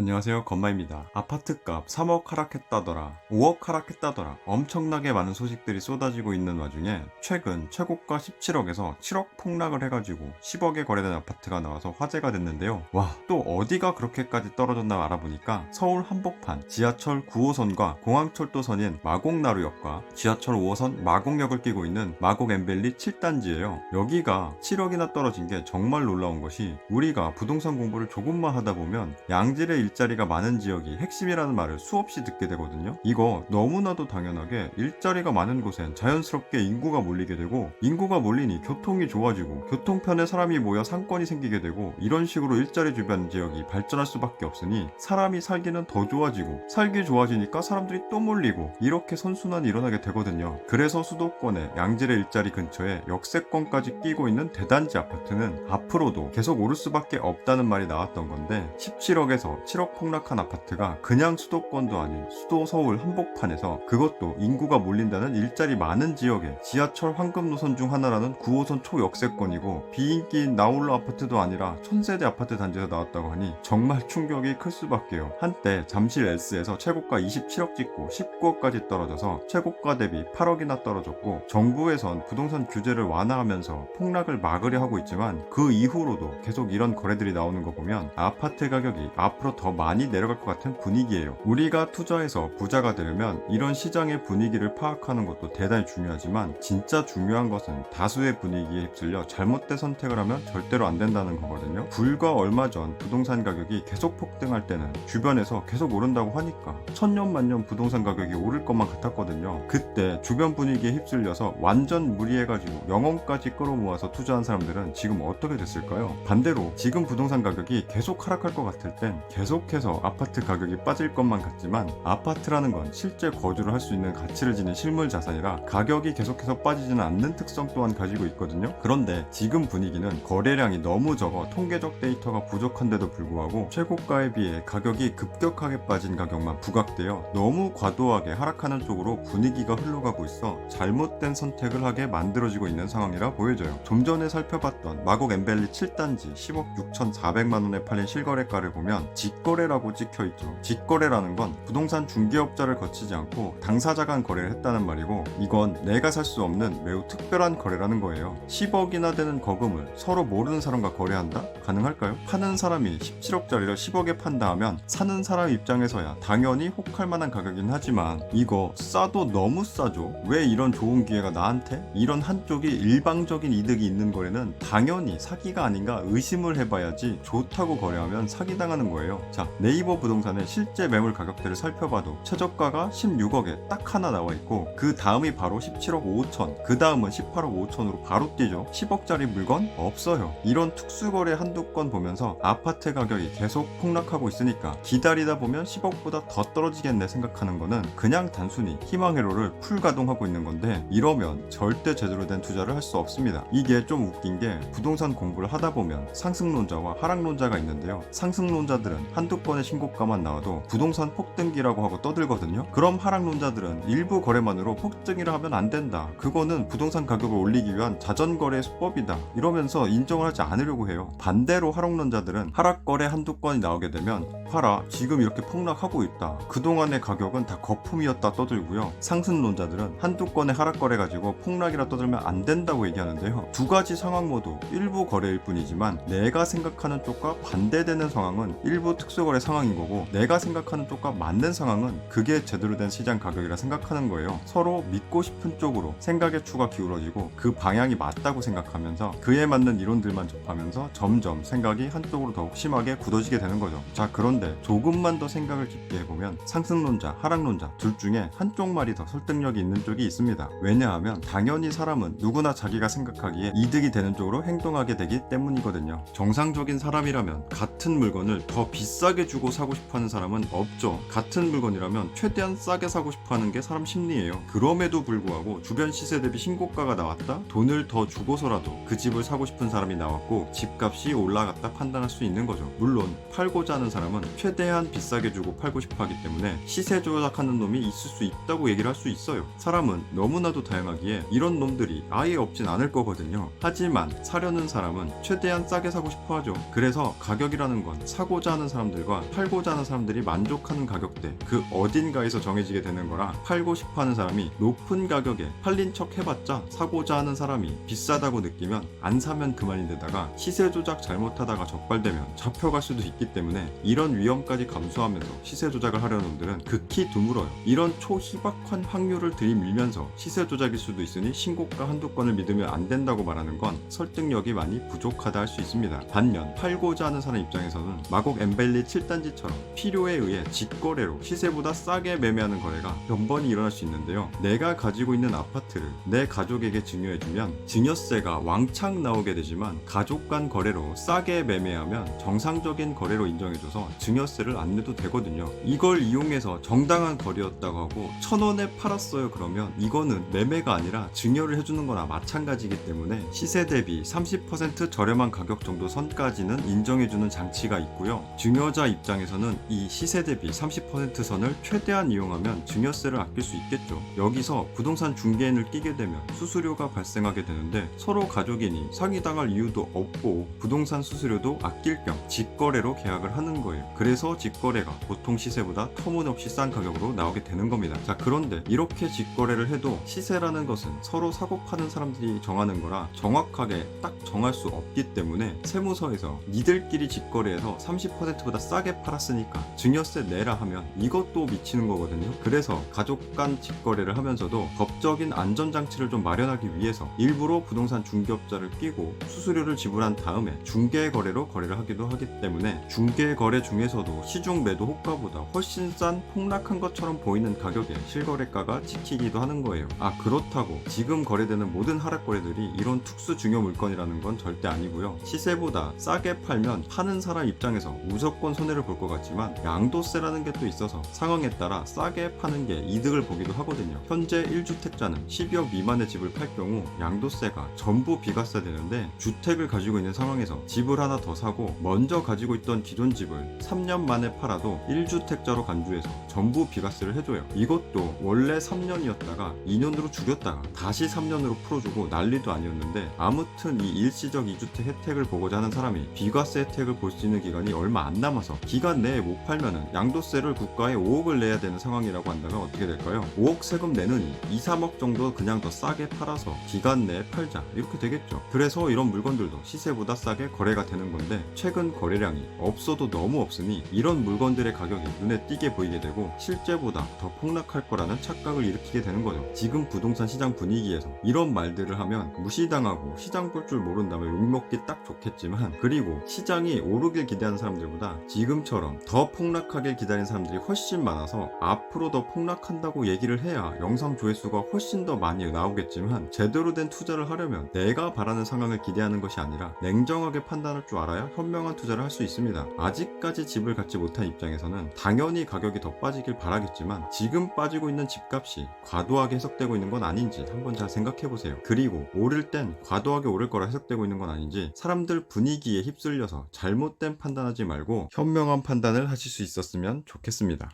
안녕하세요, 건마입니다. 아파트값 3억 하락했다더라, 5억 하락했다더라, 엄청나게 많은 소식들이 쏟아지고 있는 와중에 최근 최고가 17억에서 7억 폭락을 해가지고 10억에 거래된 아파트가 나와서 화제가 됐는데요. 와, 또 어디가 그렇게까지 떨어졌나 알아보니까 서울 한복판 지하철 9호선과 공항철도선인 마곡나루역과 지하철 5호선 마곡역을 끼고 있는 마곡 엠벨리 7단지예요. 여기가 7억이나 떨어진 게 정말 놀라운 것이, 우리가 부동산 공부를 조금만 하다 보면 양질의 일자리가 많은 지역이 핵심이라는 말을 수없이 듣게 되거든요. 이거 너무나도 당연하게 일자리가 많은 곳엔 자연스럽게 인구가 몰리게 되고, 인구가 몰리니 교통이 좋아지고, 교통편에 사람이 모여 상권이 생기게 되고, 이런 식으로 일자리 주변 지역이 발전할 수밖에 없으니 사람이 살기는 더 좋아지고, 살기 좋아지니까 사람들이 또 몰리고, 이렇게 선순환이 일어나게 되거든요. 그래서 수도권의 양질의 일자리 근처에 역세권까지 끼고 있는 대단지 아파트는 앞으로도 계속 오를 수밖에 없다는 말이 나왔던 건데, 17억에서 7억 폭락한 아파트가 그냥 수도권도 아닌 수도 서울 한복판에서, 그것도 인구가 몰린다는 일자리 많은 지역에 지하철 황금 노선 중 하나라는 9호선 초역세권이고, 비인기인 나홀로 아파트도 아니라 천세대 아파트 단지에서 나왔다고 하니 정말 충격이 클 수밖에요. 한때 잠실 S에서 최고가 27억 찍고 19억까지 떨어져서 최고가 대비 8억이나 떨어졌고, 정부에선 부동산 규제를 완화하면서 폭락을 막으려 하고 있지만 그 이후로도 계속 이런 거래들이 나오는 거 보면 아파트 가격이 앞으로 더 많이 내려갈 것 같은 분위기예요. 우리가 투자해서 부자가 되려면 이런 시장의 분위기를 파악하는 것도 대단히 중요하지만, 진짜 중요한 것은 다수의 분위기에 휩쓸려 잘못된 선택을 하면 절대로 안 된다는 거거든요. 불과 얼마 전 부동산 가격이 계속 폭등할 때는 주변에서 계속 오른다고 하니까 천년만년 부동산 가격이 오를 것만 같았거든요. 그때 주변 분위기에 휩쓸려서 완전 무리해가지고 영혼까지 끌어모아서 투자한 사람들은 지금 어떻게 됐을까요? 반대로 지금 부동산 가격이 계속 하락할 것 같을 땐 계속해서 아파트 가격이 빠질 것만 같지만, 아파트라는 건 실제 거주를 할 수 있는 가치를 지닌 실물 자산이라 가격이 계속해서 빠지지는 않는 특성 또한 가지고 있거든요. 그런데 지금 분위기는 거래량이 너무 적어 통계적 데이터가 부족한데도 불구하고 최고가에 비해 가격이 급격하게 빠진 가격만 부각되어 너무 과도하게 하락하는 쪽으로 분위기가 흘러가고 있어 잘못된 선택을 하게 만들어지고 있는 상황이라 보여져요. 좀 전에 살펴봤던 마곡 엠벨리 7단지 10억 6,400만원에 팔린 실거래가를 보면 직거래라고 찍혀있죠. 직거래라는 건 부동산 중개업자를 거치지 않고 당사자 간 거래를 했다는 말이고, 이건 내가 살 수 없는 매우 특별한 거래라는 거예요. 10억이나 되는 거금을 서로 모르는 사람과 거래한다? 가능할까요? 파는 사람이 17억짜리를 10억에 판다 하면 사는 사람 입장에서야 당연히 혹할 만한 가격이긴 하지만, 이거 싸도 너무 싸죠? 왜 이런 좋은 기회가 나한테? 이런 한쪽이 일방적인 이득이 있는 거래는 당연히 사기가 아닌가 의심을 해봐야지, 좋다고 거래하면 사기당하는 거예요. 자, 네이버 부동산의 실제 매물 가격대를 살펴봐도 최저가가 16억에 딱 하나 나와 있고, 그 다음이 바로 17억 5천, 그 다음은 18억 5천으로 바로 뛰죠. 10억짜리 물건 없어요. 이런 특수거래 한두 건 보면서 아파트 가격이 계속 폭락하고 있으니까 기다리다 보면 10억보다 더 떨어지겠네 생각하는 거는 그냥 단순히 희망회로를 풀가동하고 있는 건데, 이러면 절대 제대로 된 투자를 할 수 없습니다. 이게 좀 웃긴 게, 부동산 공부를 하다 보면 상승론자와 하락론자가 있는데요. 상승론자들은 한두 건의 신고가만 나와도 부동산 폭등기라고 하고 떠들거든요. 그럼 하락론자들은 일부 거래만으로 폭등이라 하면 안 된다, 그거는 부동산 가격을 올리기 위한 자전거래 수법이다, 이러면서 인정을 하지 않으려고 해요. 반대로 하락론자들은 하락거래 한두 건이 나오게 되면 봐라, 지금 이렇게 폭락하고 있다, 그동안의 가격은 다 거품이었다 떠들고요. 상승론자들은 한두 건의 하락거래 가지고 폭락이라 떠들면 안 된다고 얘기하는데요. 두 가지 상황 모두 일부 거래일 뿐이지만, 내가 생각하는 쪽과 반대되는 상황은 일부 특수거래 상황인 거고, 내가 생각하는 쪽과 맞는 상황은 그게 제대로 된 시장 가격이라 생각하는 거예요. 서로 믿고 싶은 쪽으로 생각의 추가 기울어지고, 그 방향이 맞다고 생각하면서 그에 맞는 이론들만 접하면서 점점 생각이 한쪽으로 더욱 심하게 굳어지게 되는 거죠. 자, 그런데 조금만 더 생각을 깊게 해보면 상승론자, 하락론자 둘 중에 한쪽 말이 더 설득력이 있는 쪽이 있습니다. 왜냐하면 당연히 사람은 누구나 자기가 생각하기에 이득이 되는 쪽으로 행동하게 되기 때문이거든요. 정상적인 사람이라면 같은 물건을 더 비싸게 주고 사고 싶어하는 사람은 없죠. 같은 물건이라면 최대한 싸게 사고 싶어하는 게 사람 심리예요. 그럼에도 불구하고 주변 시세 대비 신고가가 나왔다? 돈을 더 주고서라도 그 집을 사고 싶은 사람이 나왔고, 집값이 올라갔다 판단할 수 있는 거죠. 물론 팔고자 하는 사람은 최대한 비싸게 주고 팔고 싶어 하기 때문에 시세 조작하는 놈이 있을 수 있다고 얘기를 할 수 있어요. 사람은 너무나도 다양하기에 이런 놈들이 아예 없진 않을 거거든요. 하지만 사려는 사람은 최대한 싸게 사고 싶어 하죠. 그래서 가격이라는 건 사고자 하는 사람들 사람들과 팔고자 하는 사람들이 만족하는 가격대 그 어딘가에서 정해지게 되는 거라 팔고 싶어 하는 사람이 높은 가격에 팔린 척 해봤자 사고자 하는 사람이 비싸다고 느끼면 안 사면 그만인데다가 시세 조작 잘못하다가 적발되면 잡혀갈 수도 있기 때문에 이런 위험까지 감수하면서 시세 조작을 하려는 놈들은 극히 드물어요. 이런 초희박한 확률을 들이밀면서 시세 조작일 수도 있으니 신고가 한두 건을 믿으면 안 된다고 말하는 건 설득력이 많이 부족하다 할 수 있습니다. 반면 팔고자 하는 사람 입장에서는 마곡 엠벨리 7단지처럼 필요에 의해 직거래로 시세보다 싸게 매매하는 거래가 몇 번이 일어날 수 있는데요. 내가 가지고 있는 아파트를 내 가족에게 증여해주면 증여세가 왕창 나오게 되지만 가족 간 거래로 싸게 매매하면 정상적인 거래로 인정해줘서 증여세를 안 내도 되거든요. 이걸 이용해서 정당한 거래였다고 하고 1,000원에 팔았어요 그러면 이거는 매매가 아니라 증여를 해주는 거나 마찬가지이기 때문에 시세 대비 30% 저렴한 가격 정도 선까지는 인정해주는 장치가 있고요. 증여자 입장에서는 이 시세 대비 30% 선을 최대한 이용하면 증여세를 아낄 수 있겠죠. 여기서 부동산 중개인을 끼게 되면 수수료가 발생하게 되는데 서로 가족이니 사기당할 이유도 없고 부동산 수수료도 아낄 겸 직거래로 계약을 하는 거예요. 그래서 직거래가 보통 시세보다 터무니없이 싼 가격으로 나오게 되는 겁니다. 자, 그런데 이렇게 직거래를 해도 시세라는 것은 서로 사고 파는 사람들이 정하는 거라 정확하게 딱 정할 수 없기 때문에 세무서에서 니들끼리 직거래해서 30%보다 싸게 팔았으니까 증여세 내라 하면 이것도 미치는 거거든요. 그래서 가족 간 직거래를 하면서도 법적인 안전장치를 좀 마련하기 위해서 일부러 부동산 중개업자를 끼고 수수료를 지불한 다음에 중개거래로 거래를 하기도 하기 때문에 중개거래 중에서도 시중 매도 호가보다 훨씬 싼 폭락한 것처럼 보이는 가격에 실거래가가 찍히기도 하는 거예요. 아, 그렇다고 지금 거래되는 모든 하락 거래들이 이런 특수 중요 물건이라는 건 절대 아니고요. 시세보다 싸게 팔면 파는 사람 입장에서 무조건 손해를 볼 것 같지만 양도세라는 게 또 있어서 상황에 따라 싸게 파는 게 이득을 보기도 하거든요. 현재 1주택자는 10억 미만의 집을 팔 경우 양도세가 전부 비과세 되는데 주택을 가지고 있는 상황에서 집을 하나 더 사고 먼저 가지고 있던 기존 집을 3년 만에 팔아도 1주택자로 간주해서 전부 비과세를 해줘요. 이것도 원래 3년이었다가 2년으로 줄였다가 다시 3년으로 풀어주고 난리도 아니었는데 아무튼 이 일시적 2주택 혜택을 보고자 하는 사람이 비과세 혜택을 볼 수 있는 기간이 얼마 안 남아서 기간 내에 못 팔면은 양도세를 국가에 5억을 내야 되는 상황이라고 한다면 어떻게 될까요? 5억 세금 내느니 2, 3억 정도 그냥 더 싸게 팔아서 기간 내에 팔자 이렇게 되겠죠. 그래서 이런 물건들도 시세보다 싸게 거래가 되는 건데 최근 거래량이 없어도 너무 없으니 이런 물건들의 가격이 눈에 띄게 보이게 되고 실제보다 더 폭락할 거라는 착각을 일으키게 되는 거죠. 지금 부동산 시장 분위기에서 이런 말들을 하면 무시당하고 시장 볼 줄 모른다면 욕먹기 딱 좋겠지만 그리고 시장이 오르길 기대하는 사람들보다 지금처럼 더 폭락하길 기다리는 사람들이 훨씬 많아서 앞으로 더 폭락한다고 얘기를 해야 영상 조회수가 훨씬 더 많이 나오겠지만 제대로 된 투자를 하려면 내가 바라는 상황을 기대하는 것이 아니라 냉정하게 판단할 줄 알아야 현명한 투자를 할 수 있습니다. 아직까지 집을 갖지 못한 입장에서는 당연히 가격이 더 빠지길 바라겠지만 지금 빠지고 있는 집값이 과도하게 해석되고 있는 건 아닌지 한번 잘 생각해보세요. 그리고 오를 땐 과도하게 오를 거라 해석되고 있는 건 아닌지 사람들 분위기에 휩쓸려서 잘못된 판단하지 말고 현명한 판단을 하실 수 있었으면 좋겠습니다.